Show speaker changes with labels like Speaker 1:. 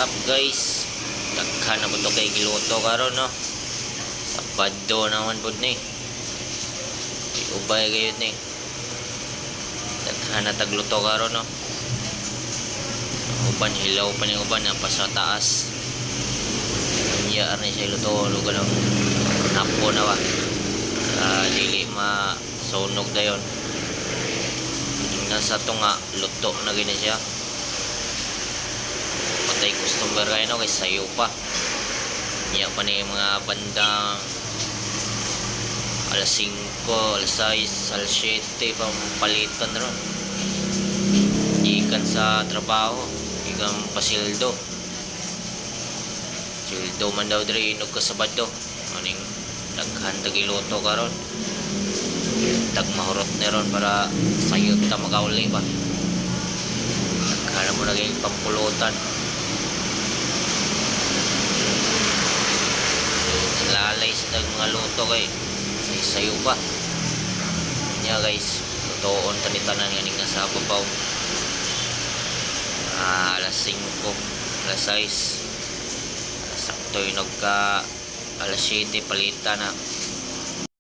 Speaker 1: What's up guys? Daghan na po ito kay giluto karon no. Sabado naman po ni. Ubay kayo ni. Daghan na tagluto karon no. Uban hilaw pa ni uban na pa sa taas. Iya arni siya luto lugar ng napo na ba. Dili masunog dayon. Nasa to nga luto na gini siya. Patay customer kayo no, kay sayo pa niya pa ni mga bandang alas 5, alas 6, alas 7 palitan ron ikan sa trabaho, ikan pasildo man daw diri inog ka Sabado aning daghan tagiluto karon tag mahurot ni ron para sayot ta magauli ba daghan mo naging pampulutan lalay sa mga luto kay sayo pa niya guys tutuon tanitanan ganing nasa babaw alas 5 alas 6 sakto yung nagka alas 7 palitan na